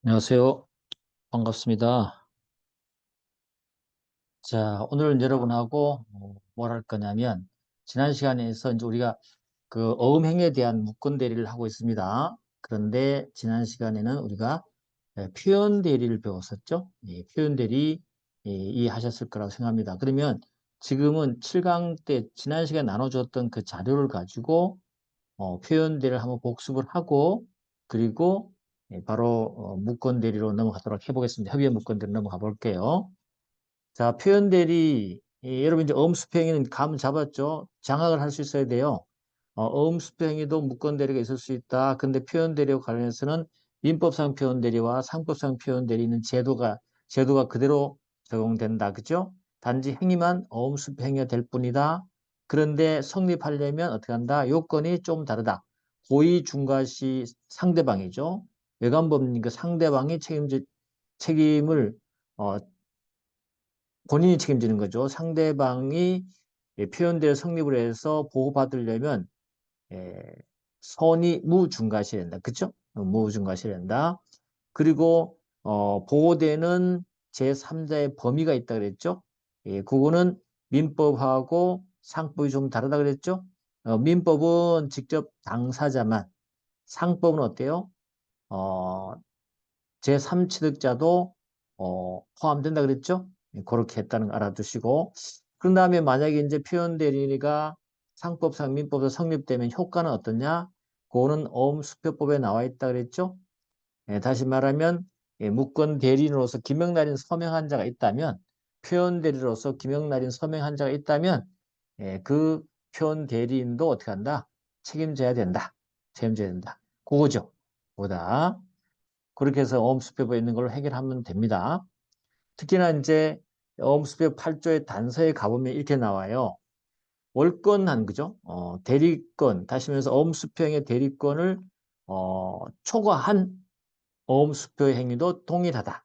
안녕하세요. 반갑습니다. 자, 오늘 여러분하고 뭘 할 거냐면, 지난 시간에서 이제 우리가 그 어음행에 대한 묶음 대리를 하고 있습니다. 그런데 지난 시간에는 우리가 표현 대리를 배웠었죠. 표현 대리 이해하셨을 거라고 생각합니다. 그러면 지금은 7강 때 지난 시간에 나눠줬던 그 자료를 가지고 표현 대리를 한번 복습을 하고, 그리고 바로 묶음 대리로 넘어가도록 해보겠습니다. 협의어 묶음 대리 넘어가 볼게요. 자, 표현 대리. 여러분 이제 어음수평에는 감 잡았죠? 장악을 할 수 있어야 돼요. 어음수평에도 무권 대리가 있을 수 있다. 근데 표현 대리와 관련해서는 민법상 표현 대리와 상법상 표현 대리는 제도가 그대로 적용된다. 그죠? 단지 행위만 어음수평이 될 뿐이다. 그런데 성립하려면 어떻게 한다? 요건이 좀 다르다. 고의 중과시 상대방이죠. 외관법니까 상대방이 책임을 어, 본인이 책임지는 거죠. 상대방이 표현대로 성립을 해서 보호받으려면 예, 선이 무중과시해야 된다. 그쵸? 무중과시해야 된다. 그리고 보호되는 제3자의 범위가 있다 그랬죠? 그거는 민법하고 상법이 좀 다르다 그랬죠? 민법은 직접 당사자만, 상법은 어때요? 어, 제3취득자도 포함된다 그랬죠? 그렇게 했다는 거 알아두시고, 그런 다음에 만약에 이제 표현 대리가 상법상 민법에서 성립되면 효과는 어떠냐? 그거는 어음수표법에 나와 있다 그랬죠? 다시 말하면 무권 대리인으로서 김영날인 서명한 자가 있다면, 표현 대리로서 김영날인 서명한 자가 있다면 그 표현 대리인도 어떻게 한다? 책임져야 된다. 책임져야 된다. 그거죠. 보다. 그렇게 해서 어음수표법에 있는 걸로 해결하면 됩니다. 특히나 이제 어음수표 8조의 단서에 가보면 이렇게 나와요. 월권한 그죠? 대리권 다시 말해서 어음수표행의 대리권을 초과한 어음수표 행위도 동일하다.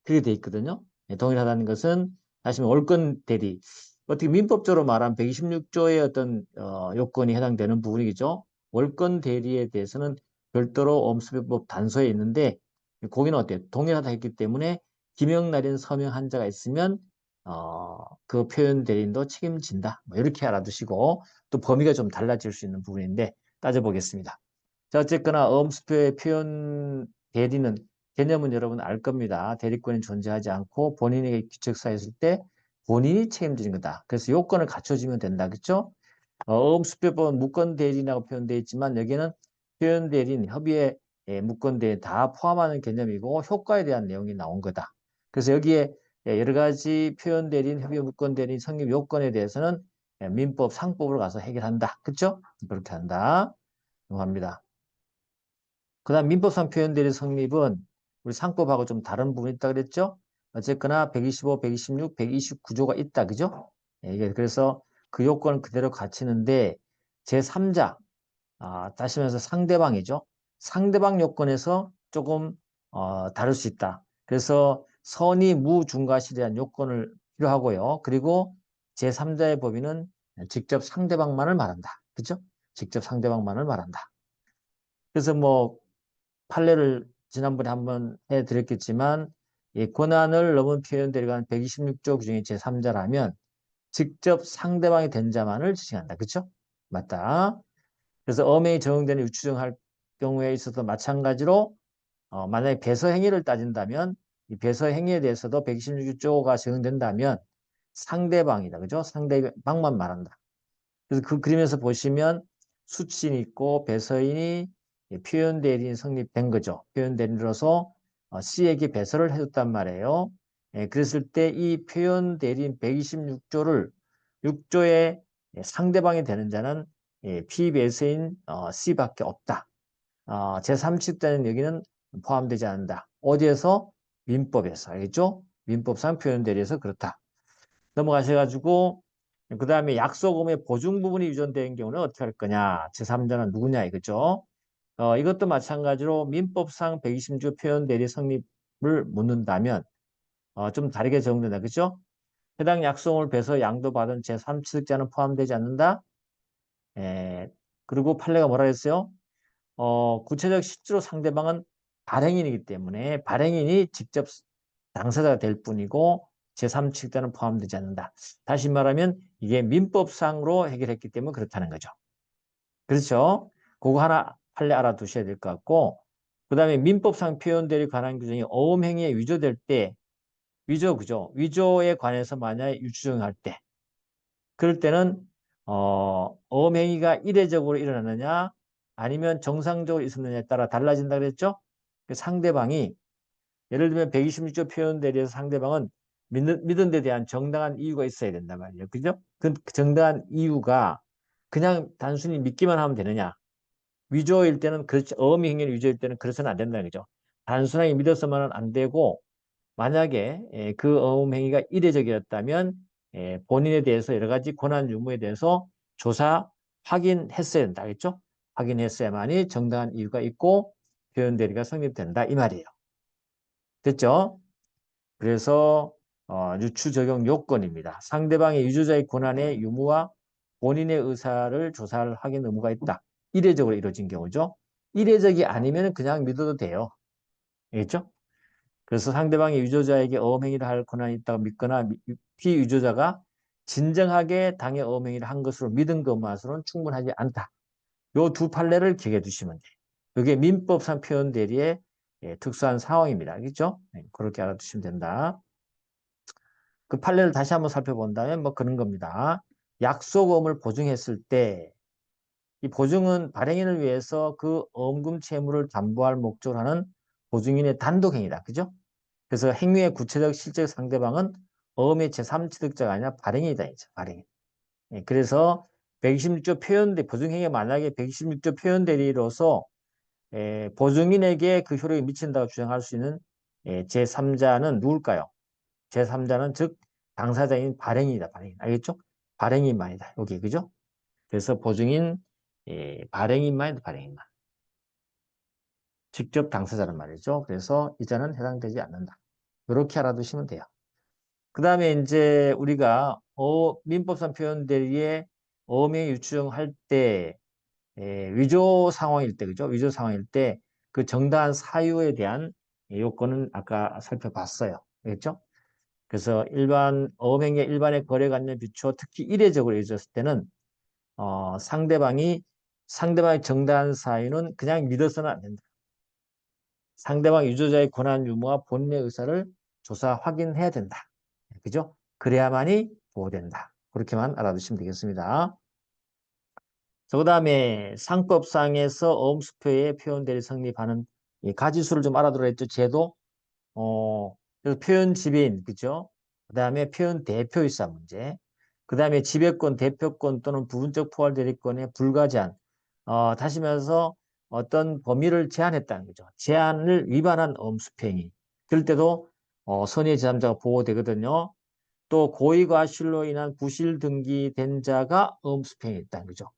그렇게 돼 있거든요. 동일하다는 것은 다시 말해 월권 대리 어떻게 민법적으로 말하면 126조의 어떤 요건이 해당되는 부분이죠. 월권 대리에 대해서는 별도로 어음수표법 단서에 있는데 거기는 어때요? 동일하다 했기 때문에 김영날인 서명 한자가 있으면 그 표현 대리인도 책임진다. 뭐 이렇게 알아두시고 또 범위가 좀 달라질 수 있는 부분인데 따져보겠습니다. 자, 어쨌거나 어음수표의 표현 대리는 개념은 여러분 알 겁니다. 대리권이 존재하지 않고 본인에게 규칙사했을 때 본인이 책임지는 거다. 그래서 요건을 갖춰주면 된다. 그렇죠? 어음수표법은 무권 대리라고 표현되어 있지만 여기는 표현 대리인 협의의 무권 대리 다 포함하는 개념이고 효과에 대한 내용이 나온 거다. 그래서 여기에 여러 가지 표현 대리인 협의 무권 대리인 성립 요건에 대해서는 민법 상법으로 가서 해결한다. 그렇죠? 그렇게 한다. 합니다. 그다음 민법상 표현대리 성립은 우리 상법하고 좀 다른 부분이 있다 그랬죠? 어쨌거나 125, 126, 129조가 있다. 그죠? 이게 그래서 그 요건을 그대로 갖추는데 제3자, 다시 말해서 상대방이죠. 상대방 요건에서 조금 다를 수 있다. 그래서 선의 무중과실에 대한 요건을 필요하고요. 그리고 제3자의 법위는 직접 상대방만을 말한다. 그죠? 직접 상대방만을 말한다. 그래서 뭐 판례를 지난번에 한번 해드렸겠지만 이 권한을 넘은 표현 대리관 126조 규정의 제3자라면 직접 상대방이 된 자만을 지칭한다. 그렇죠? 맞다. 그래서 엄행이 적용되는 유추정할 경우에 있어서 마찬가지로 만약에 배서 행위를 따진다면 이 배서 행위에 대해서도 126조가 적용된다면 상대방이다. 그죠? 상대방만 말한다. 그래서 그 그림에서 보시면 수치인이 있고 배서인이 표현 대리인 성립된 거죠. 표현 대리인으로서 C에게 배서를 해줬단 말이에요. 그랬을 때 이 표현 대리인 126조를 6조의 상대방이 되는 자는 피배서인 C밖에 없다. 제3칙 여기는 포함되지 않는다. 어디에서? 민법에서. 알겠죠? 민법상 표현 대리에서 그렇다. 넘어가셔가지고 그 다음에 약소금의 보증 부분이 유전된 경우는 어떻게 할 거냐? 제3자는 누구냐 이거죠. 이것도 마찬가지로 민법상 120조 표현 대리 성립을 묻는다면 좀 다르게 적용된다. 그죠? 해당 약소금을 배서 양도받은 제3취득자는 포함되지 않는다. 에, 그리고 판례가 뭐라 했어요? 구체적 실제로 상대방은 발행인이기 때문에 발행인이 직접 당사자가 될 뿐이고 제3측자는 포함되지 않는다. 다시 말하면 이게 민법상으로 해결했기 때문에 그렇다는 거죠. 그렇죠? 그거 하나 판례 알아두셔야 될 것 같고 그 다음에 민법상 표현대리 관한 규정이 어음행위에 위조될 때 위조 그죠? 위조에 관해서 만약에 유추정할 때 그럴 때는 어음행위가 이례적으로 일어나느냐 아니면 정상적으로 있었느냐에 따라 달라진다 그랬죠? 그 상대방이 예를 들면 126조 표현대리에서 상대방은 믿은 데 대한 정당한 이유가 있어야 된단 말이에요. 그죠? 그 정당한 이유가 그냥 단순히 믿기만 하면 되느냐? 위조일 때는 그렇지, 어음이 행위는 위조일 때는 그래서는 안 된다는 거죠. 단순하게 믿었으면 안 되고 만약에 그 어음 행위가 이례적이었다면 본인에 대해서 여러 가지 권한 유무에 대해서 조사 확인했어야 된다. 겠죠? 확인했어야만이 정당한 이유가 있고 표현 대리가 성립된다. 이 말이에요. 됐죠? 그래서 유추 적용 요건입니다. 상대방의 유조자의 권한의 유무와 본인의 의사를 조사를 확인 의무가 있다. 이례적으로 이루어진 경우죠. 이례적이 아니면 그냥 믿어도 돼요. 알겠죠? 그래서 상대방이 유조자에게 어음행위를 할 권한이 있다고 믿거나 피유조자가 진정하게 당의 어음행위를 한 것으로 믿은 것만으로는 충분하지 않다. 요 두 판례를 기억해 두시면 돼요. 이게 민법상 표현 대리의 특수한 상황입니다. 알겠죠? 그렇게 알아두시면 된다. 그 판례를 다시 한번 살펴본다면 뭐 그런 겁니다. 약속어음을 보증했을 때 이 보증은 발행인을 위해서 그 어음금 채무를 담보할 목적으로 하는 보증인의 단독 행위다. 그죠? 그래서 행위의 구체적 실적 상대방은 어음의 제3취득자가 아니라 발행이다. 이제 발행인. 그래서 126조 표현대 보증행위가 만약에 126조 표현대리로서 보증인에게 그 효력이 미친다고 주장할 수 있는 제3자는 누굴까요? 제3자는 즉 당사자인 발행인이다. 발행인. 알겠죠? 발행인만이다. 여기 그죠? 그래서 보증인 발행인만이다. 발행인만. 직접 당사자란 말이죠. 그래서 이자는 해당되지 않는다. 이렇게 알아두시면 돼요. 그 다음에 이제 우리가 민법상 표현 대리에 어음의 유추정할 때 위조 상황일 때 그죠? 위조 상황일 때 그 정당한 사유에 대한 요건은 아까 살펴봤어요. 그렇죠? 그래서 일반 어음행위의 일반의 거래 관련 비추어 특히 이례적으로 이루어졌을 때는 상대방의 정당한 사유는 그냥 믿어서는 안 된다. 상대방 유조자의 권한 유무와 본인의 의사를 조사 확인해야 된다. 그죠? 그래야만이 보호된다. 그렇게만 알아두시면 되겠습니다. 그 다음에 상법상에서 어음수표의 표현대리 성립하는 이 가지수를 좀 알아두라 했죠. 제도. 그래서 표현 지배인, 그죠? 그 다음에 표현 대표이사 문제. 그 다음에 지배권, 대표권 또는 부분적 포괄 대리권의 불가 제한. 다시 말해서 어떤 범위를 제한했다는 거죠. 제한을 위반한 어음수표행위. 그럴 때도 선의의 제3자가 보호되거든요. 또 고의과실로 인한 부실 등기된 자가 어음수표행위 했다는 거죠.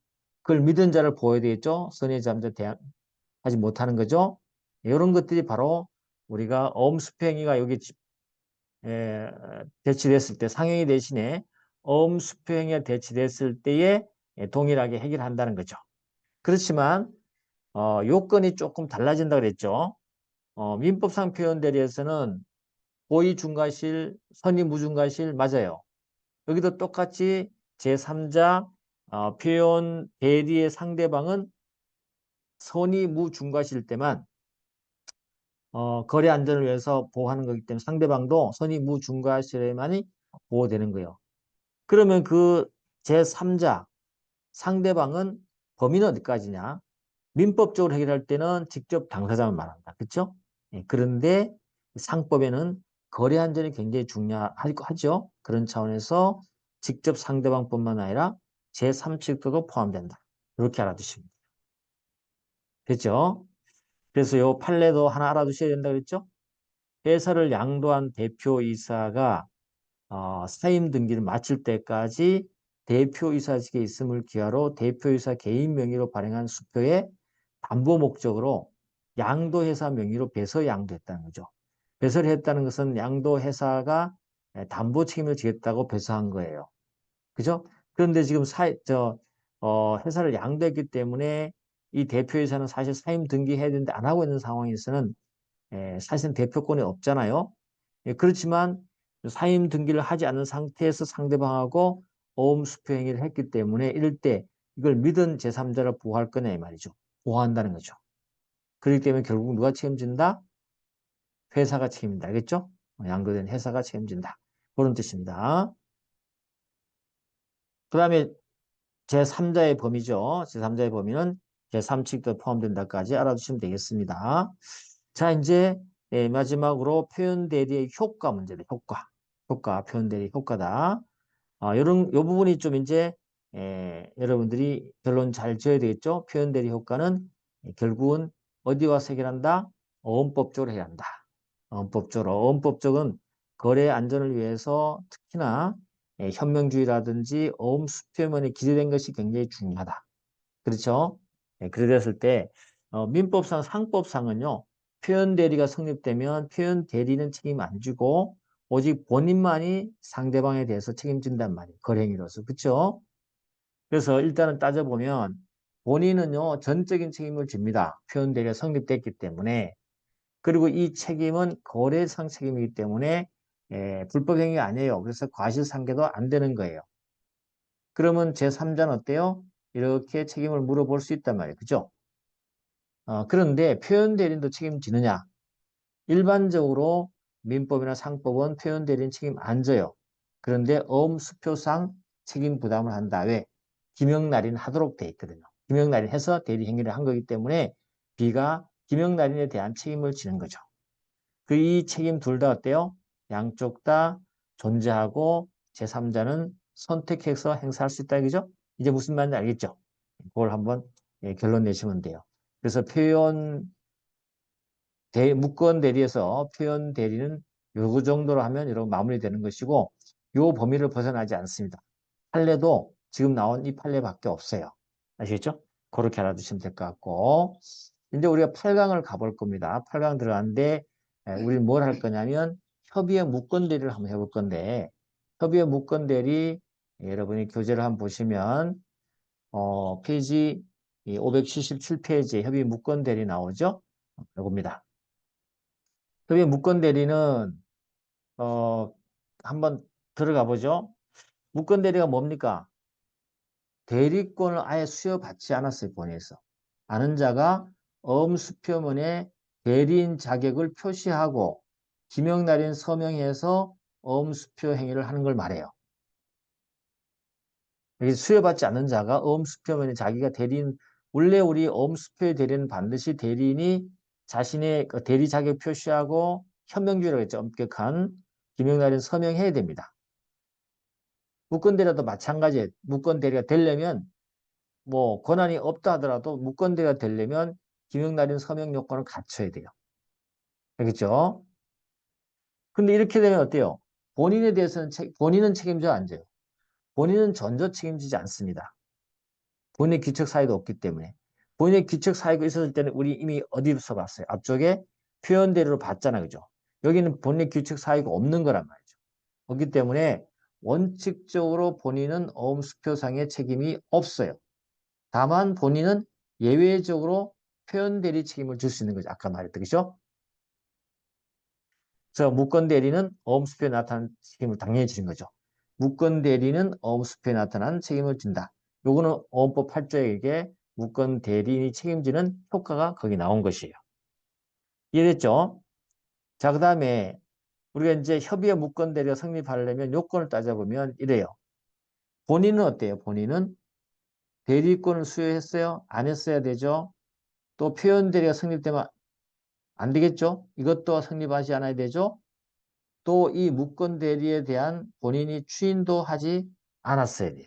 그걸 믿은 자를 보호해야 되겠죠. 선의의 제3자 대항하지 못하는 거죠. 이런 것들이 바로 우리가 어음수표행위가 여기 대치됐을 때 상행위 대신에 어음수표행위가 대치됐을 때에 동일하게 해결한다는 거죠. 그렇지만 요건이 조금 달라진다 그랬죠. 민법상 표현 대리에서는 고의 중과실, 선의 무중과실 맞아요. 여기도 똑같이 제3자 표현 대리의 상대방은 선의 무중과실 때만 거래 안전을 위해서 보호하는 거기 때문에 상대방도 선의 무중과실에만이 보호되는 거예요. 그러면 그 제3자 상대방은 범위는 어디까지냐? 민법적으로 해결할 때는 직접 당사자만 말한다. 그렇죠? 그런데 상법에는 거래 안전이 굉장히 중요하죠. 그런 차원에서 직접 상대방뿐만 아니라 제3측도 포함된다. 이렇게 알아두시면 돼요. 됐죠? 그래서 요 판례도 하나 알아두셔야 된다 그랬죠? 회사를 양도한 대표이사가 사임 등기를 마칠 때까지 대표이사직에 있음을 기하로 대표이사 개인 명의로 발행한 수표에 담보 목적으로 양도회사 명의로 배서 양도했다는 거죠. 배서를 했다는 것은 양도회사가 담보 책임을 지겠다고 배서한 거예요. 그죠? 그런데 지금 회사를 양도했기 때문에 이 대표이사는 사실 사임 등기해야 되는데 안 하고 있는 상황에서는 사실은 대표권이 없잖아요. 그렇지만 사임 등기를 하지 않은 상태에서 상대방하고 어음수표 행위를 했기 때문에 이럴 때 이걸 믿은 제3자를 보호할 거냐 이 말이죠. 보호한다는 거죠. 그렇기 때문에 결국 누가 책임진다? 회사가 책임진다. 알겠죠? 양도된 회사가 책임진다. 그런 뜻입니다. 그 다음에 제3자의 범위죠. 제3자의 범위는 제3측도 포함된다까지 알아두시면 되겠습니다. 자, 이제 마지막으로 표현 대리의 효과 문제다. 효과, 표현 대리 효과다. 요 부분이 좀 이제 여러분들이 결론 잘 지어야 되겠죠. 표현 대리 효과는 결국은 어디 와서 해결한다? 어음법적으로 해결한다. 어음법적으로. 어음법적은 거래 안전을 위해서 특히나 현명주의라든지 어음 수표면에 기재된 것이 굉장히 중요하다. 그렇죠? 그랬을 때 민법상 상법상은요. 표현 대리가 성립되면 표현 대리는 책임 안 지고 오직 본인만이 상대방에 대해서 책임진단 말이에요. 거래행위로서. 그렇죠? 그래서 일단은 따져보면 본인은요. 전적인 책임을 집니다. 표현 대리가 성립됐기 때문에. 그리고 이 책임은 거래상 책임이기 때문에 불법 행위가 아니에요. 그래서 과실상계도 안 되는 거예요. 그러면 제3자는 어때요? 이렇게 책임을 물어볼 수 있단 말이에요. 그죠? 그런데 표현 대리인도 책임지느냐? 일반적으로 민법이나 상법은 표현 대리인 책임 안 져요. 그런데 어음수표상 책임 부담을 한다. 왜? 김영날인 하도록 돼 있거든요. 김영날인 해서 대리 행위를 한 거기 때문에 B가 김영날인에 대한 책임을 지는 거죠. 그 이 책임 둘 다 어때요? 양쪽 다 존재하고 제3자는 선택해서 행사할 수 있다. 그죠? 이제 무슨 말인지 알겠죠? 그걸 한번 결론 내시면 돼요. 그래서 무권 대리에서 표현 대리는 요 정도로 하면 여러분 마무리되는 것이고 요 범위를 벗어나지 않습니다. 판례도 지금 나온 이 판례밖에 없어요. 아시겠죠? 그렇게 알아두시면 될 것 같고 이제 우리가 8강을 가볼 겁니다. 8강 들어가는데 우리는 뭘 할 거냐면 협의의 무권 대리를 한번 해볼 건데 협의의 무권 대리 여러분이 교재를 한번 보시면 페이지 577페이지에 협의 무권 대리 나오죠? 이겁니다. 협의 무권 대리는 한번 들어가 보죠. 무권 대리가 뭡니까? 대리권을 아예 수여받지 않았어요. 본회에서. 아는 자가 어음수표문에 대리인 자격을 표시하고 기명날인 서명해서 어음수표 행위를 하는 걸 말해요. 여기 수여받지 않는 자가 어음수표문에 자기가 대리인 원래 우리 어음수표의 대리는 반드시 대리인이 자신의 그 대리 자격 표시하고 현명주의라고 했죠. 엄격한 기명날인 서명해야 됩니다. 무권대리도 마찬가지예요. 무권대리가 되려면 뭐 권한이 없다 하더라도 무권대리가 되려면 기명날인 서명 요건을 갖춰야 돼요. 알겠죠? 근데 이렇게 되면 어때요? 본인에 대해서는 본인은 책임져 안 져요. 본인은 전혀 책임지지 않습니다. 본인의 규칙 사유도 없기 때문에. 본인의 규칙 사유가 있었을 때는 우리 이미 어디서 봤어요? 앞쪽에 표현대리로 봤잖아요. 그죠? 여기는 본인의 규칙 사유가 없는 거란 말이죠. 그렇기 때문에 원칙적으로 본인은 어음수표상의 책임이 없어요. 다만 본인은 예외적으로 표현 대리 책임을 질 수 있는 거죠. 아까 말했던 거죠. 그래서 무권 대리는 어음수표에 나타난 책임을 당연히 지는 거죠. 무권 대리는 어음수표에 나타난 책임을 진다. 요거는 어음법 8조에 무권 대리인이 책임지는 효과가 거기 나온 것이에요. 이해됐죠? 자, 그 다음에 우리가 이제 협의의 무권 대리가 성립하려면 요건을 따져보면 이래요. 본인은 어때요? 본인은 대리권을 수여했어요? 안 했어야 되죠? 또 표현 대리가 성립되면 안 되겠죠? 이것도 성립하지 않아야 되죠? 또 이 무권 대리에 대한 본인이 추인도 하지 않았어야 돼요.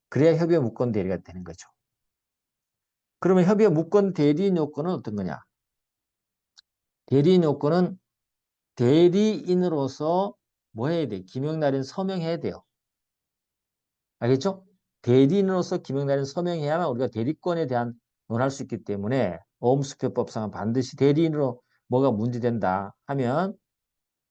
그래야 협의의 무권 대리가 되는 거죠. 그러면 협의의 무권 대리인 요건은 어떤 거냐? 대리인 요건은 대리인으로서 뭐 해야 돼? 기명날인 서명해야 돼요. 알겠죠? 대리인으로서 기명날인 서명해야만 우리가 대리권에 대한 논할 수 있기 때문에 어음수표법상은 반드시 대리인으로 뭐가 문제된다 하면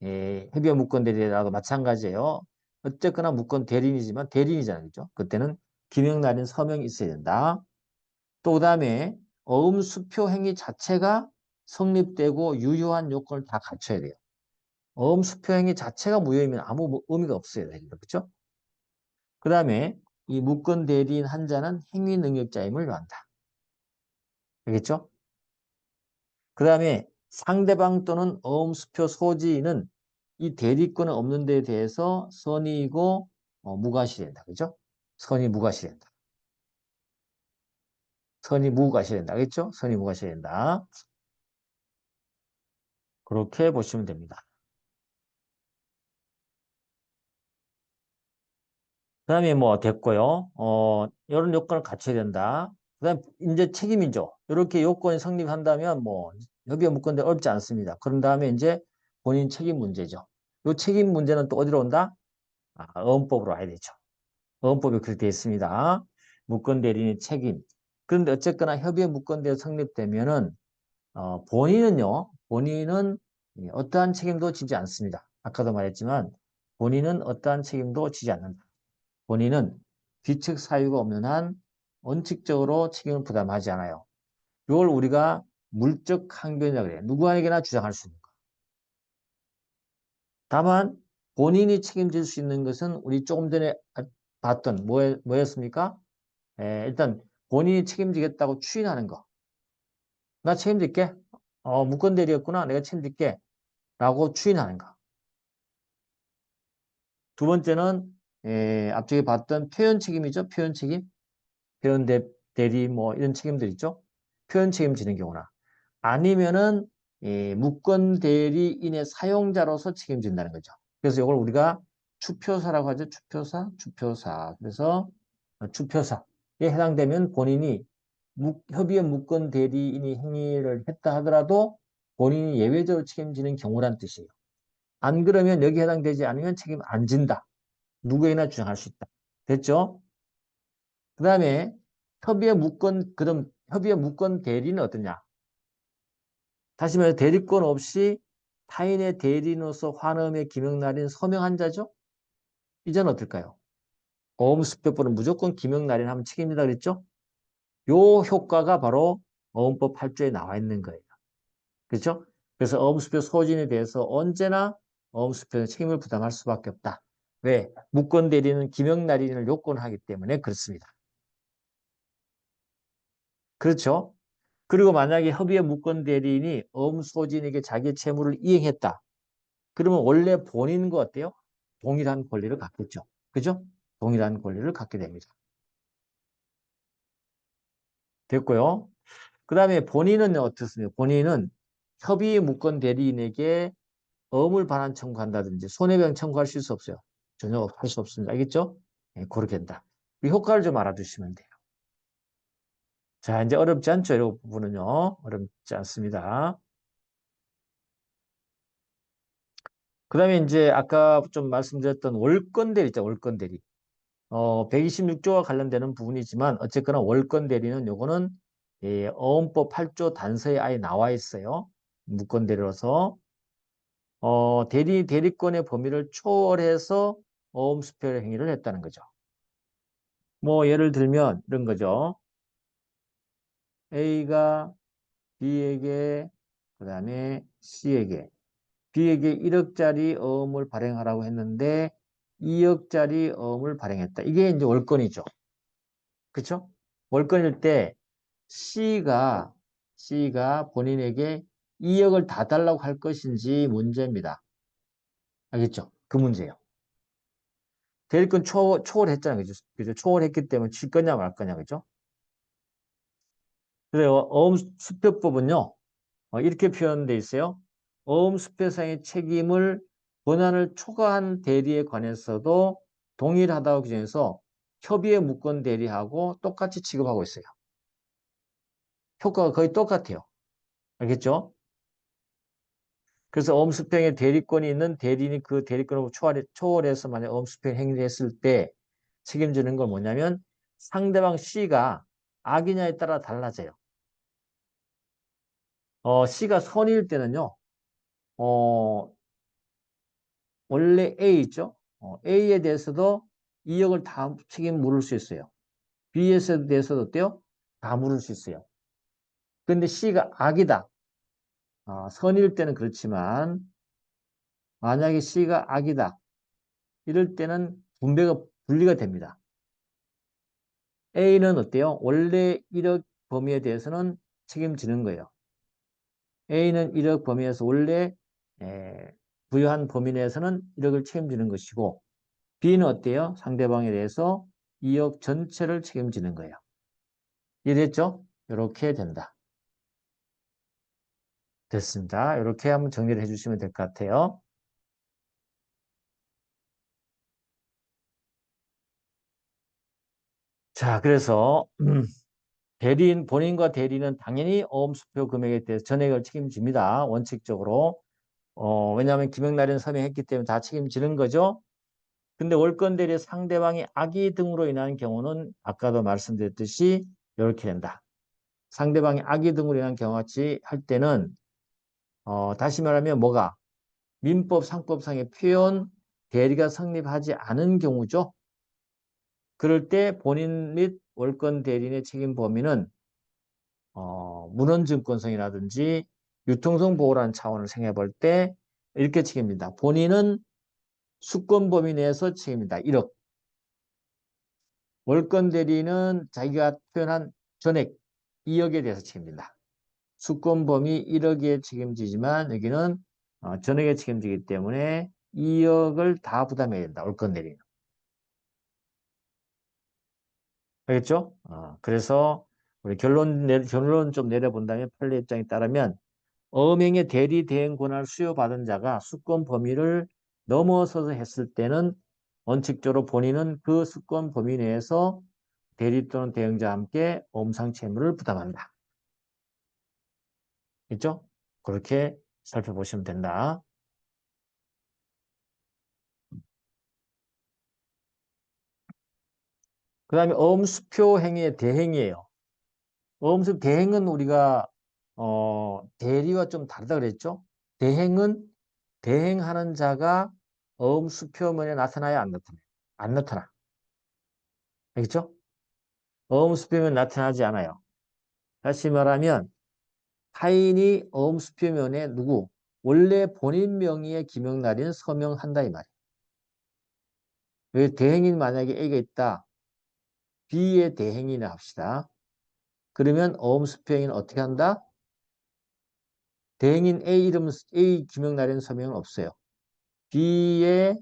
협의회 무권 대리라도 마찬가지예요. 어쨌거나 무권 대리인이지만 대리인이잖아요. 그죠? 그때는 기명날인 서명이 있어야 된다. 또 그다음에 어음수표 행위 자체가 성립되고 유효한 요건을 다 갖춰야 돼요. 어음수표 행위 자체가 무효이면 아무 의미가 없어요. 그렇죠? 그 다음에 이 무권 대리인 한자는 행위 능력자임을 요한다. 알겠죠? 그 다음에 상대방 또는 어음수표 소지인은 이 대리권은 없는 데에 대해서 선의이고 무과시된다. 그죠? 선의 무과시된다. 선의 무과시된다. 알겠죠? 선의 무과시된다. 그렇게 보시면 됩니다. 그 다음에 뭐 됐고요. 이런 요건을 갖춰야 된다. 그 다음 이제 책임이죠. 이렇게 요건이 성립한다면 뭐 협의가 묻건데 어렵지 않습니다. 그런 다음에 이제 본인 책임 문제죠. 요 책임 문제는 또 어디로 온다? 어음법으로 와야 되죠. 어음법이 그렇게 되어 있습니다. 무권 대리인의 책임. 그런데 어쨌거나 협의의 무권대가 성립되면은 본인은 어떠한 책임도 지지 않습니다. 아까도 말했지만 본인은 어떠한 책임도 지지 않는다. 본인은 귀책 사유가 없는 한 원칙적으로 책임을 부담하지 않아요. 이걸 우리가 물적 항변이라고 그래요. 누구에게나 주장할 수 있는 거. 다만 본인이 책임질 수 있는 것은 우리 조금 전에 봤던 뭐였습니까? 일단 본인이 책임지겠다고 추인하는 거. 나 책임질게. 무권 대리였구나. 내가 책임질게. 라고 추인하는 거. 두 번째는 앞쪽에 봤던 표현 책임이죠. 표현 책임. 표현 대리 뭐 이런 책임들 있죠. 표현 책임지는 경우나 아니면은 무권 대리인의 사용자로서 책임진다는 거죠. 그래서 이걸 우리가 추표사라고 하죠. 추표사. 그래서 추표사에 해당되면 본인이 협의의 무권 대리인이 행위를 했다 하더라도 본인이 예외적으로 책임지는 경우란 뜻이에요. 안 그러면 여기 해당되지 않으면 책임 안 진다. 누구에나 주장할 수 있다. 됐죠? 그 다음에 그럼 협의의 무권 대리는 어떠냐? 다시 말해 대리권 없이 타인의 대리인으로서 환음의 기명날인 서명한 자죠? 이제는 어떨까요? 어음수표법은 무조건 기명날인 하면 책임이다 그랬죠? 요 효과가 바로 어음법 8조에 나와 있는 거예요. 그렇죠? 그래서 어음수표 소진에 대해서 언제나 어음수표는 책임을 부담할 수밖에 없다. 왜? 무권 대리는 기명날인을 요건하기 때문에 그렇습니다. 그렇죠? 그리고 만약에 협의의 무권 대리인이 어음소진에게 자기의 채무를 이행했다. 그러면 원래 본인과 어때요? 동일한 권리를 갖겠죠. 그죠? 동일한 권리를 갖게 됩니다. 됐고요. 그 다음에 본인은 어떻습니까? 본인은 협의 무권 대리인에게 어음을 반환 청구한다든지 손해배상 청구할 수 없어요. 전혀 할 수 없습니다. 알겠죠? 네, 그렇게 된다. 이 효과를 좀 알아두시면 돼요. 자, 이제 어렵지 않죠? 이 부분은요. 어렵지 않습니다. 그 다음에 이제 아까 좀 말씀드렸던 월권 대리 있죠. 월권 대리. 126조와 관련되는 부분이지만 어쨌거나 월권 대리는 요거는 어음법 8조 단서에 아예 나와 있어요. 무권 대리로서 대리권의 범위를 초월해서 어음 수표 행위를 했다는 거죠. 뭐 예를 들면 이런 거죠. A가 B에게 그다음에 B에게 1억짜리 어음을 발행하라고 했는데 2억짜리 어음을 발행했다. 이게 이제 월권이죠. 그렇죠? 월권일 때 C가 본인에게 2억을 다 달라고 할 것인지 문제입니다. 알겠죠? 그 문제예요. 대리권 초월했잖아요. 그죠? 그죠? 초월했기 때문에 칠 거냐 말 거냐. 그죠? 그래서 어음수표법은요. 이렇게 표현되어 있어요. 어음수표상의 책임을 권한을 초과한 대리에 관해서도 동일하다고 규정해서 협의의 무권 대리하고 똑같이 취급하고 있어요. 효과가 거의 똑같아요. 알겠죠? 그래서 어음수평에 대리권이 있는 대리인이 그 대리권을 초월해서 만약 어음수평 행위를 했을 때 책임지는 건 뭐냐면 상대방 C가 악이냐에 따라 달라져요. C가 선일 때는요. 어, 원래 A 있죠? A에 대해서도 2억을 다 책임 물을 수 있어요. B에 대해서도 어때요? 다 물을 수 있어요. 근데 C가 악이다. 선일 때는 그렇지만 만약에 C가 악이다. 이럴 때는 분리가 됩니다. A는 어때요? 원래 1억 범위에 대해서는 책임지는 거예요. A는 1억 범위에서 원래 부여한 범위 내에서는 1억을 책임지는 것이고 B는 어때요? 상대방에 대해서 2억 전체를 책임지는 거예요. 이해됐죠? 이렇게 된다. 됐습니다. 이렇게 한번 정리를 해주시면 될 것 같아요. 자, 그래서 본인과 대리는 당연히 어음수표 금액에 대해서 전액을 책임집니다. 원칙적으로. 왜냐하면 김영란은 서명했기 때문에 다 책임지는 거죠. 근데 월권 대리 상대방이 악의 등으로 인한 경우는 아까도 말씀드렸듯이 이렇게 된다. 상대방이 악의 등으로 인한 경우 같이 할 때는 다시 말하면 뭐가 민법 상법상의 표현 대리가 성립하지 않은 경우죠. 그럴 때 본인 및 월권 대리인의 책임 범위는 문헌증권성이라든지 유통성 보호라는 차원을 생각해 볼 때 이렇게 책임진다. 본인은 수권 범위 내에서 책임진다. 1억. 월권 대리는 자기가 표현한 전액 2억에 대해서 책임진다. 수권 범위 1억에 책임지지만 여기는 전액에 책임지기 때문에 2억을 다 부담해야 된다. 월권 대리는. 알겠죠? 그래서 우리 결론 좀 내려본다면 판례 입장에 따르면 엄행의 대리 대행 권한을 수여받은 자가 수권 범위를 넘어서서 했을 때는 원칙적으로 본인은 그 수권 범위 내에서 대리 또는 대행자와 함께 엄상 채무를 부담한다. 있죠? 그렇게 살펴보시면 된다. 그 다음에 엄수표 행위의 대행이에요. 엄수 대행은 우리가 대리와 좀 다르다 그랬죠? 대행은 대행하는 자가 엄수표면에 나타나야 안 나타나요? 안 나타나. 알겠죠? 어음수표면 나타나지 않아요. 다시 말하면 타인이 어음수표면에 누구? 원래 본인 명의의 기명날인 서명한다 이 말이에요. 왜 대행인 만약에 A가 있다. B의 대행이나 합시다. 그러면 어음수표행위는 어떻게 한다? 대행인 A 기명날인 서명은 없어요. B의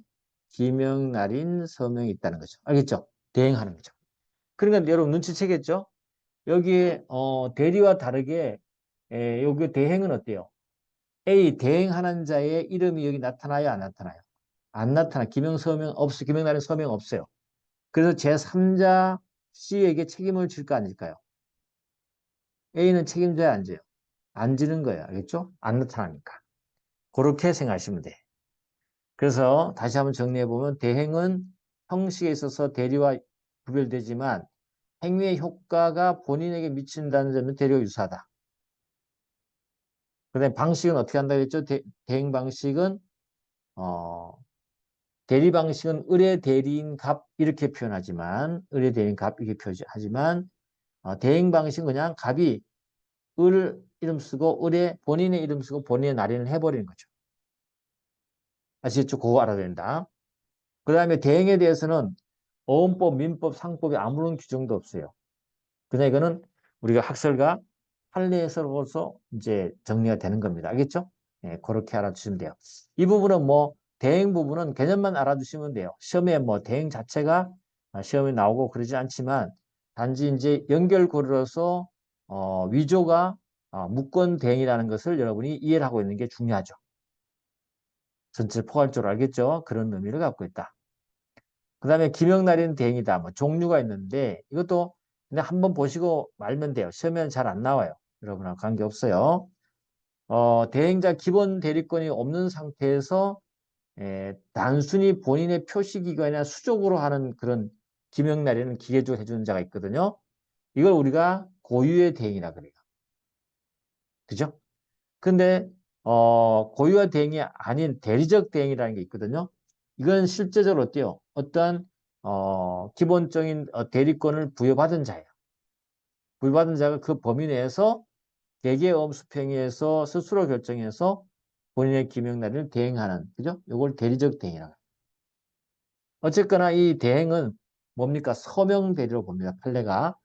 기명날인 서명이 있다는 거죠. 알겠죠? 대행하는 거죠. 그러니까 여러분 눈치채겠죠? 여기에 대리와 다르게 여기 대행은 어때요? A 대행하는 자의 이름이 여기 나타나요? 안 나타나요? 안 나타나. 기명서명 없어. 기명날인 서명 없어요. 그래서 제3자 C에게 책임을 질까 안 질까요? A는 책임져야 안 져요. 안 지는 거예요. 알겠죠? 안 나타나니까. 그렇게 생각하시면 돼. 그래서 다시 한번 정리해 보면 대행은 형식에 있어서 대리와 구별되지만 행위의 효과가 본인에게 미친다는 점은 대리와 유사하다. 그다음에 방식은 어떻게 한다고 했죠? 대행 방식은 어, 대리 방식은 의뢰 대리인 값 이렇게 표현하지만 의뢰 대리인 값 이렇게 표현하지만 대행 방식은 그냥 값이 을 이름 쓰고 의뢰 본인의 이름 쓰고 본인의 날인을 해버리는 거죠. 아시겠죠? 그거 알아야 된다. 그 다음에 대행에 대해서는 어음법, 민법, 상법에 아무런 규정도 없어요. 그냥 이거는 우리가 학설과 판례에서로서 이제 정리가 되는 겁니다. 알겠죠? 예, 그렇게 알아두시면 돼요. 이 부분은 뭐 대행 부분은 개념만 알아두시면 돼요. 시험에 뭐 대행 자체가 시험에 나오고 그러지 않지만 단지 이제 연결고리로서 위조가 무권 대행이라는 것을 여러분이 이해를 하고 있는 게 중요하죠. 전체 포괄적으로 알겠죠? 그런 의미를 갖고 있다. 그 다음에 김영날인 대행이다. 뭐 종류가 있는데 이것도 그냥 한번 보시고 말면 돼요. 시험에는 잘 안 나와요. 여러분하고 관계없어요. 대행자 기본 대리권이 없는 상태에서 단순히 본인의 표시기관이나 수족으로 하는 그런 김영날이는 기계적으로 해주는 자가 있거든요. 이걸 우리가 고유의 대행이라 그래요. 그죠? 근데 고유화 대행이 아닌 대리적 대행이라는 게 있거든요. 이건 실제적으로 어때요? 어떠한 기본적인 대리권을 부여받은 자예요. 부여받은 자가 그 범위 내에서 대개 어음수평에서 스스로 결정해서 본인의 기명날인을 대행하는, 그죠? 이걸 대리적 대행이라고. 어쨌거나 이 대행은 뭡니까? 서명대리로 봅니다. 판례가.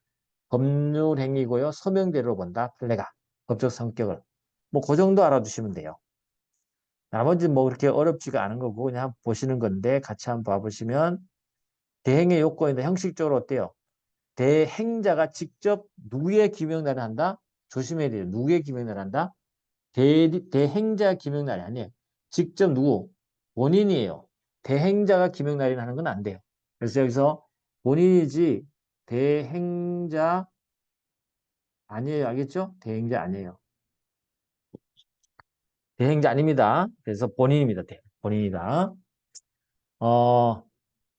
법률 행위고요. 서명대리로 본다. 판례가. 법적 성격을. 뭐 그 정도 알아두시면 돼요. 나머지 뭐 그렇게 어렵지가 않은 거고 그냥 보시는 건데 같이 한번 봐보시면 대행의 요건인데 형식적으로 어때요? 대행자가 직접 누구의 기명날을 한다? 조심해야 돼요. 누구의 기명날을 한다? 대행자 기명날이 아니에요. 직접 누구? 본인이에요. 대행자가 기명날인 하는 건 안 돼요. 그래서 여기서 본인이지 대행자 아니에요. 알겠죠? 대행자 아니에요. 대행자 아닙니다. 그래서 본인입니다. 본인이다. 어,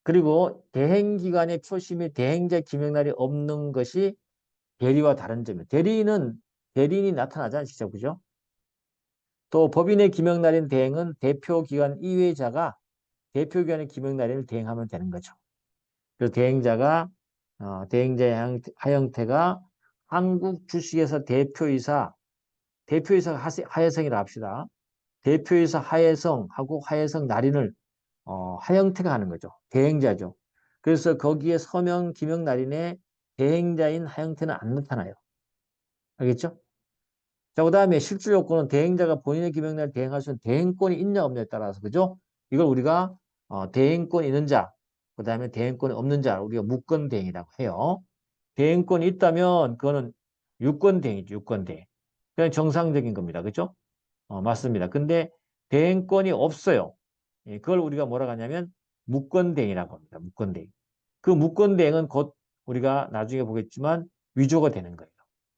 그리고 대행기관의 표시 및 대행자 기명날이 없는 것이 대리와 다른 점이에요. 대리인이 나타나잖아요. 직접. 그죠? 또 법인의 기명날인 대행은 대표기관 이외자가 대표기관의 기명날인을 대행하면 되는 거죠. 그래서 대행자의 하형태가 한국 주식회사 대표이사가 하혜성이라 합시다. 대표이사 하혜성하고 하혜성 날인을 하형태가 하는 거죠. 대행자죠. 그래서 거기에 서명, 기명 날인에 대행자인 하형태는 안 나타나요. 알겠죠? 자, 그 다음에 실질 요건은 대행자가 본인의 기명날 대행할 수 있는 대행권이 있냐 없냐에 따라서, 그죠? 이걸 우리가 대행권 있는 자, 그 다음에 대행권이 없는 자, 우리가 무권 대행이라고 해요. 대행권이 있다면 그거는 유권 대행이죠. 유권 대행. 그냥 정상적인 겁니다. 그죠? 맞습니다. 근데 대행권이 없어요. 예, 그걸 우리가 뭐라고 하냐면 무권대행이라고 합니다. 무권대행. 그 무권대행은 곧 우리가 나중에 보겠지만 위조가 되는 거예요.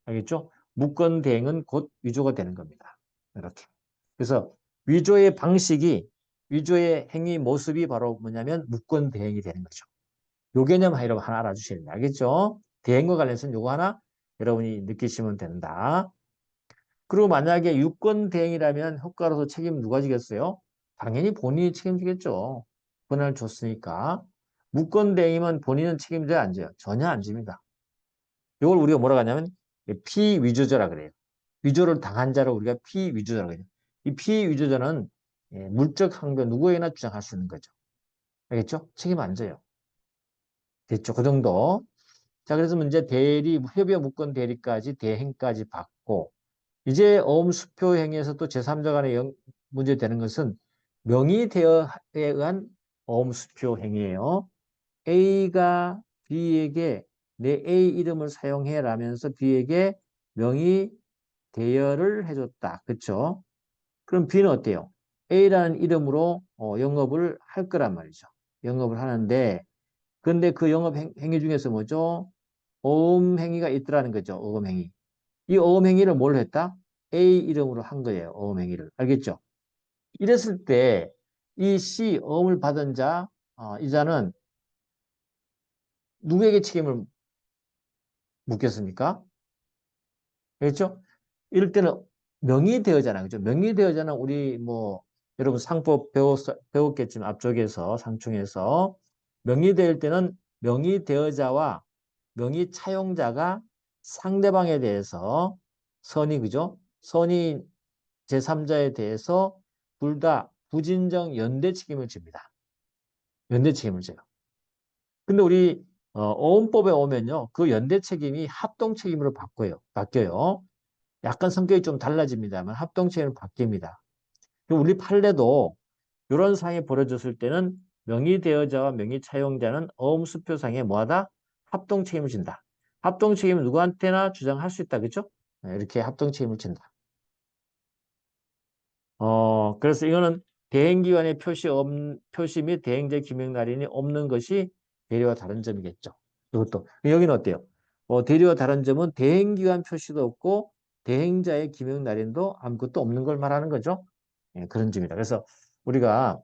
알겠죠? 무권대행은 곧 위조가 되는 겁니다. 이렇게. 그래서 위조의 행위 모습이 바로 뭐냐면 무권대행이 되는 거죠. 요 개념 여러분 하나 알아주셔야 됩니다. 알겠죠? 대행과 관련해서는 요거 하나 여러분이 느끼시면 된다. 그리고 만약에 유권 대행이라면 효과로서 책임 누가 지겠어요? 당연히 본인이 책임지겠죠. 권한을 줬으니까. 무권 대행이면 본인은 책임져야 안 져요. 전혀 안 집니다. 이걸 우리가 뭐라고 하냐면 피위조자라 그래요. 위조를 당한 자를 우리가 피위조자라고 해요. 이 피위조자는 물적 항변 누구에게나 주장할 수 있는 거죠. 알겠죠? 책임 안 져요. 됐죠? 그 정도. 자, 그래서 문제 협의와 무권 대리까지 대행까지 받고 이제 어음수표 행위에서 또 제3자 간의 문제되는 것은 명의대여에 의한 어음수표 행위예요. A가 B에게 내 A 이름을 사용해 라면서 B에게 명의 대여를 해줬다. 그렇죠? 그럼 B는 어때요? A라는 이름으로 영업을 할 거란 말이죠. 영업을 하는데 근데 그 영업 행위 중에서 뭐죠? 어음 행위가 있더라는 거죠. 어음 행위. 이 어음 행위를 뭘 했다? A 이름으로 한 거예요. 어음 행위를. 알겠죠? 이랬을 때 이 C 어음을 받은 자, 이 자는 누구에게 책임을 묻겠습니까? 그렇죠? 이럴 때는 명의대여잖아요. 그죠? 명의대여자는 우리 뭐 여러분 상법 배웠겠지만 앞쪽에서 상충에서 명의대여일 때는 명의대여자와 명의차용자가 상대방에 대해서 그죠? 선의 제3자에 대해서 둘 다 부진정 연대 책임을 집니다. 연대 책임을 져요. 근데 우리 어음법에 오면요. 그 연대 책임이 합동 책임으로 바뀌어요. 약간 성격이 좀 달라집니다만 합동 책임으로 바뀝니다. 우리 판례도 이런 상황이 벌어졌을 때는 명의대여자와 명의차용자는 어음수표상에 뭐하다? 합동 책임을 진다. 합동 책임은 누구한테나 주장할 수 있다. 그죠? 이렇게 합동 책임을 진다. 그래서 이거는 대행기관의 표시 및 대행자 기명 날인이 없는 것이 대리와 다른 점이겠죠. 이것도. 여기는 어때요? 대리와 다른 점은 대행기관 표시도 없고 대행자의 기명 날인도 아무것도 없는 걸 말하는 거죠. 예, 그런 점이다. 그래서 우리가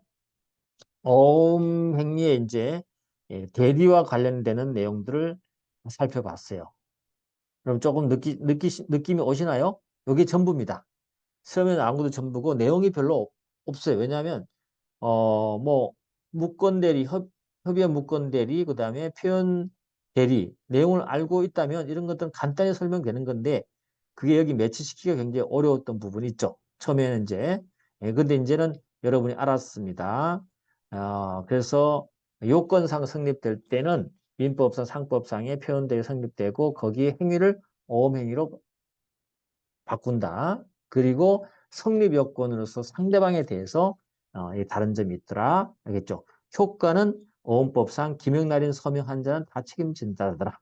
어음 행위에 이제 대리와 관련되는 내용들을 살펴봤어요. 그럼 조금 느낌이 오시나요? 이게 전부입니다. 처음에는 아무것도 전부고 내용이 별로 없어요. 왜냐하면 뭐 무권 대리, 협의한 무권 대리, 그다음에 표현 대리 내용을 알고 있다면 이런 것들은 간단히 설명되는 건데 그게 여기 매치시키기가 굉장히 어려웠던 부분이 있죠. 처음에는 이제. 근데 이제는 여러분이 알았습니다. 그래서 요건상 성립될 때는 민법상, 상법상의 표현들이 성립되고 거기에 행위를 어음행위로 바꾼다. 그리고 성립 요건으로서 상대방에 대해서 이 다른 점이 있더라. 알겠죠? 효과는 어음법상 기명날인 서명 한자는 다 책임진다더라.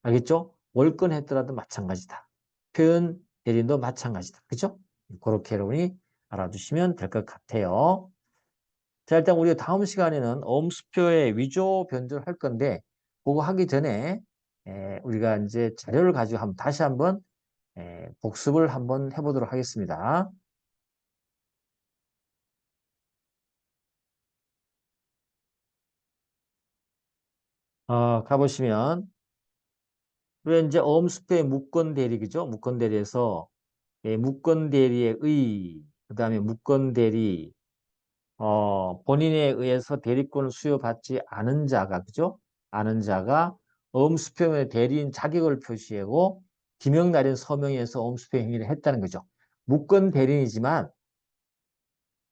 알겠죠? 월권 했더라도 마찬가지다. 표현 대리인도 마찬가지다. 그죠? 그렇게 여러분이 알아두시면 될 것 같아요. 자, 일단 우리가 다음 시간에는 어음수표의 위조 변조를 할 건데 그거 하기 전에 우리가 이제 자료를 가지고 다시 한번 복습을 한번 해보도록 하겠습니다. 가보시면 우리가 이제 어음수표의 무권 대리, 그죠? 무권 대리에서 무권 대리의 의, 그 다음에 무권 대리, 본인에 의해서 대리권을 수여받지 않은 자가, 그죠? 않은 자가 어음수표의 대리인 자격을 표시하고 기명 날인 서명에서 어음수표 행위를 했다는 거죠. 무권 대리인이지만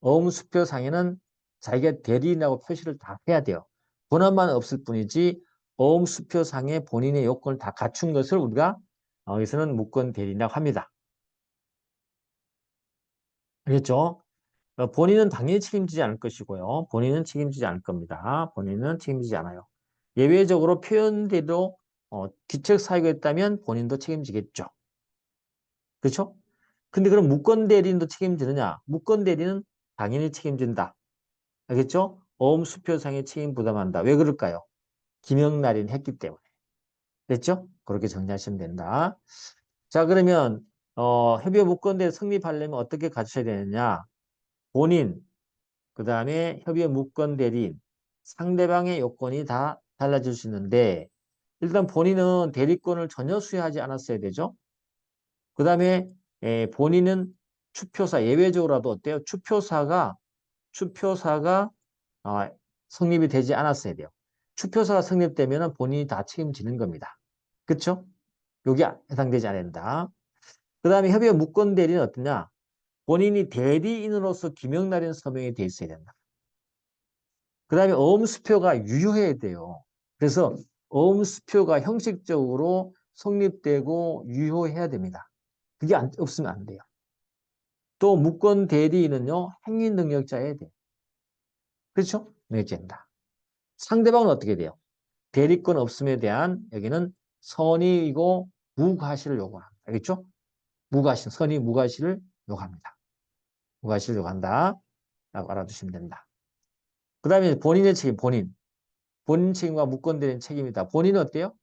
어음수표상에는 자기가 대리인이라고 표시를 다 해야 돼요. 권한만 없을 뿐이지 어음수표상에 본인의 요건을 다 갖춘 것을 우리가 여기서는 무권 대리인이라고 합니다. 알겠죠? 본인은 당연히 책임지지 않을 것이고요. 본인은 책임지지 않을 겁니다. 본인은 책임지지 않아요. 예외적으로 표현대로 기책사유가 있다면 본인도 책임지겠죠. 그렇죠? 근데 그럼 무권대리인도 책임지느냐? 무권대리는 당연히 책임진다. 알겠죠? 어음수표상의 책임 부담한다. 왜 그럴까요? 김영날인 했기 때문에. 됐죠? 그렇게 정리하시면 된다. 자, 그러면 협의회 무권대 성립하려면 어떻게 갖춰야 되느냐? 본인, 그 다음에 협의회 무권 대리인, 상대방의 요건이 다 달라질 수 있는데 일단 본인은 대리권을 전혀 수여하지 않았어야 되죠. 그 다음에 본인은 추표사, 예외적으로라도 어때요? 추표사가 아, 성립이 되지 않았어야 돼요. 추표사가 성립되면 본인이 다 책임지는 겁니다. 그렇죠? 여기 해당되지 않는다. 그 다음에 협의회 무권 대리는 어떠냐? 본인이 대리인으로서 기명날인 서명이 돼 있어야 된다. 그 다음에 어음수표가 유효해야 돼요. 그래서 어음수표가 형식적으로 성립되고 유효해야 됩니다. 그게 없으면 안 돼요. 또 무권 대리인은요, 행위능력자여야 돼요. 그렇죠? 능력자입니다. 상대방은 어떻게 돼요? 대리권 없음에 대한 여기는 선의이고 무과실을 요구합니다. 알겠죠? 선의 무과실을 요구합니다. 무과실을 요구한다. 라고 알아두시면 된다. 그 다음에 본인의 책임, 본인 책임과 무권대리인 책임이다. 본인은 어때요?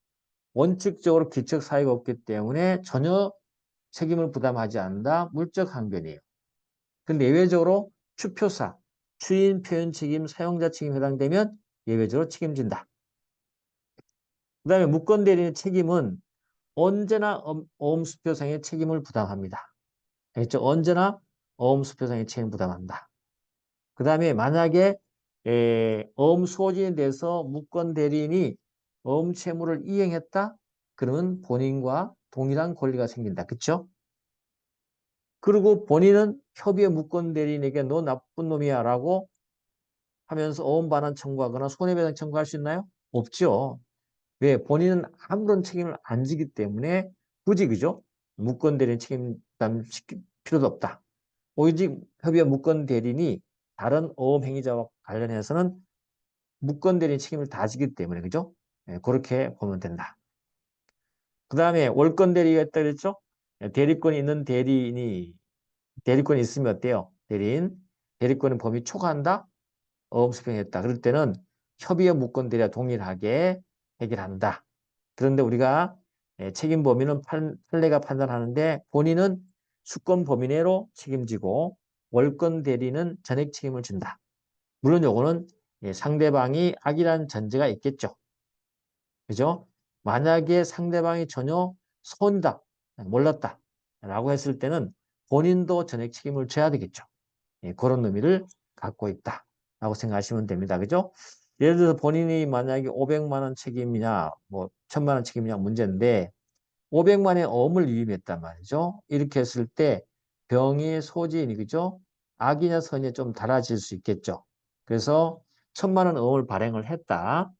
원칙적으로 기책 사유가 없기 때문에 전혀 책임을 부담하지 않는다. 물적 항변이에요. 근데 예외적으로 추표사, 추인 표현 책임, 사용자 책임 해당되면 예외적으로 책임진다. 그 다음에 무권 대리인의 책임은 언제나 어음수표상의 책임을 부담합니다. 알겠죠? 언제나 어음수표상의 책임을 부담한다. 그 다음에 만약에 어음 수호진에 대해서 무권 대리인이 어음 채무를 이행했다? 그러면 본인과 동일한 권리가 생긴다. 그쵸? 그리고 본인은 협의회 무권 대리인에게 너 나쁜 놈이야 라고 하면서 어음 반환 청구하거나 손해배상 청구할 수 있나요? 없죠. 왜? 본인은 아무런 책임을 안 지기 때문에 굳이 그죠? 무권 대리인 책임 부담시킬 필요도 없다. 오직 협의회 무권 대리인이 다른 어음 행위자와 관련해서는 무권 대리인 책임을 다 지기 때문에 그죠? 그렇게 보면 된다. 그 다음에 월권 대리가 있다 그랬죠? 대리권이 있는 대리권이 있으면 어때요? 대리권의 범위 초과한다? 어음수평했다. 그럴 때는 협의의 무권 대리와 동일하게 해결한다. 그런데 우리가 책임 범위는 판례가 판단하는데 본인은 수권 범위 내로 책임지고 월권 대리는 전액 책임을 진다. 물론 요거는 상대방이 악이라는 전제가 있겠죠. 그죠? 만약에 상대방이 전혀 손다, 몰랐다 라고 했을 때는 본인도 전액 책임을 져야 되겠죠. 그런 의미를 갖고 있다 라고 생각하시면 됩니다. 그죠? 예를 들어서 본인이 만약에 500만 원 책임이냐 뭐 1000만 원 책임이냐 문제인데 500만의 어음을 유임했단 말이죠. 이렇게 했을 때 병이 소지인이 그죠? 악이냐 선이냐 좀 달라질 수 있겠죠. 그래서 1000만 원 어음을 발행을 했다.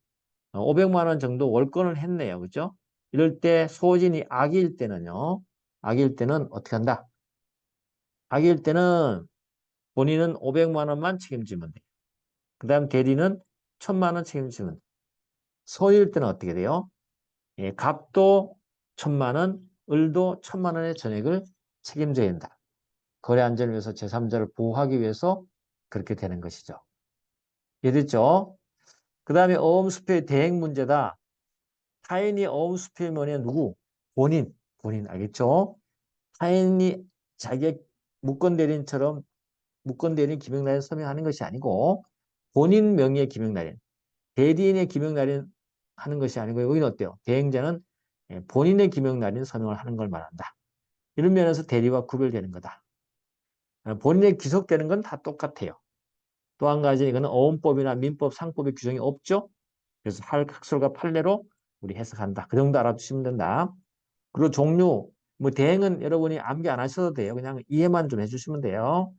500만 원 정도 월권을 했네요. 그죠? 이럴 때 소진이 악일 때는요. 악일 때는 어떻게 한다? 악일 때는 본인은 500만 원만 책임지면 돼요. 그 다음 대리는 1000만 원 책임지면 돼요. 소일 때는 어떻게 돼요? 예, 갑도 1000만 원, 을도 1000만 원의 전액을 책임져야 한다. 거래 안전을 위해서 제3자를 보호하기 위해서 그렇게 되는 것이죠. 이해됐죠? 그 다음에 어음수표의 대행 문제다. 타인이 어음수표면 누구? 본인 알겠죠? 타인이 자기의 무권대리인처럼 무권대리인 기명날인 서명하는 것이 아니고 본인 명의의 기명날인, 대리인의 기명날인 하는 것이 아니고 여기는 어때요? 대행자는 본인의 기명날인 서명을 하는 걸 말한다. 이런 면에서 대리와 구별되는 거다. 본인의 귀속되는 건 다 똑같아요. 또 한 가지 이거는 어음법이나 민법, 상법의 규정이 없죠. 그래서 학설과 판례로 우리 해석한다. 그 정도 알아두시면 된다. 그리고 종류, 뭐 대행은 여러분이 암기 안 하셔도 돼요. 그냥 이해만 좀 해주시면 돼요.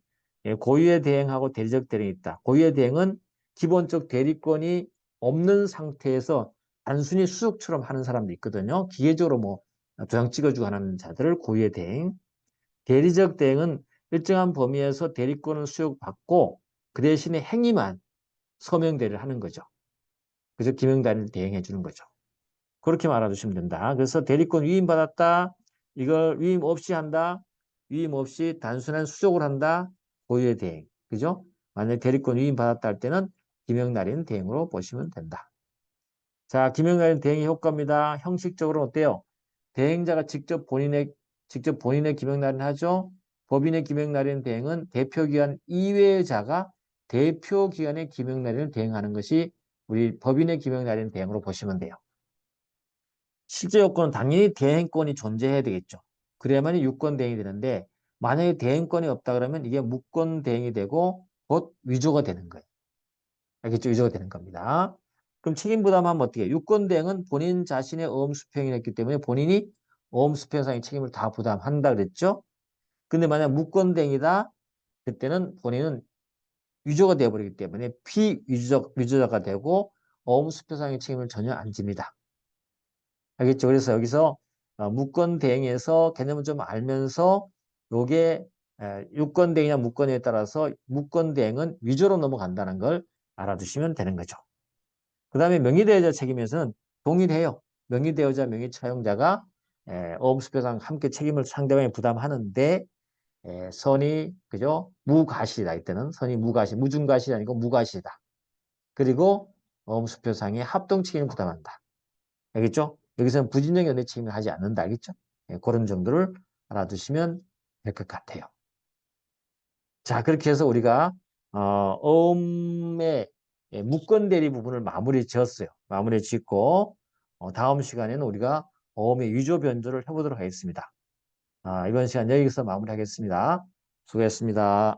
예, 고유의 대행하고 대리적 대행이 있다. 고유의 대행은 기본적 대리권이 없는 상태에서 단순히 수석처럼 하는 사람도 있거든요. 기계적으로 뭐 도장 찍어주고 하는 자들을 고유의 대행. 대리적 대행은 일정한 범위에서 대리권을 수여받고 그 대신에 행위만 서명 대리를 하는 거죠. 그래서 기명단위를 대행해 주는 거죠. 그렇게 말아주시면 된다. 그래서 대리권 위임받았다. 이걸 위임 없이 한다. 위임 없이 단순한 수족을 한다. 고유의 대행. 그죠? 만약 대리권 위임받았다 할 때는 기명날인 대행으로 보시면 된다. 자, 기명날인 대행의 효과입니다. 형식적으로 어때요? 대행자가 직접 본인의 기명날인 하죠. 법인의 기명날인 대행은 대표기관 이외의 자가 대표기관의 기명날인을 대행하는 것이 우리 법인의 기명날인 대행으로 보시면 돼요. 실제 요건은 당연히 대행권이 존재해야 되겠죠. 그래야만 유권 대행이 되는데 만약에 대행권이 없다 그러면 이게 무권 대행이 되고 곧 위조가 되는 거예요. 알겠죠? 위조가 되는 겁니다. 그럼 책임 부담하면 어떻게 해요? 유권 대행은 본인 자신의 어음 수표행위를 했기 때문에 본인이 어음 수표상의 책임을 다 부담한다 그랬죠? 근데 만약 무권 대행이다 그때는 본인은 위조가 되어버리기 때문에 위조자가 되고 어음 수표상의 책임을 전혀 안 집니다. 알겠죠? 그래서 여기서 무권 대행에서 개념을 좀 알면서 요게 유권 대행이나 무권에 따라서 무권 대행은 위조로 넘어간다는 걸 알아두시면 되는 거죠. 그 다음에 명의대여자 책임에서는 동일해요. 명의대여자, 명의차용자가 어음수표상 함께 책임을 상대방이 부담하는데 선이 그죠? 무과실이다. 이때는 선이 무중과실이 아니고 무과실이다. 그리고 어음수표상의 합동 책임을 부담한다. 알겠죠? 여기서는 부진적 연대 책임을 하지 않는다. 알겠죠? 그런 정도를 알아두시면 될 것 같아요. 자, 그렇게 해서 우리가 어음의 무권 대리 부분을 마무리 지었어요. 마무리 짓고 다음 시간에는 우리가 어음의 위조 변조를 해보도록 하겠습니다. 이번 시간 여기서 마무리하겠습니다. 수고했습니다.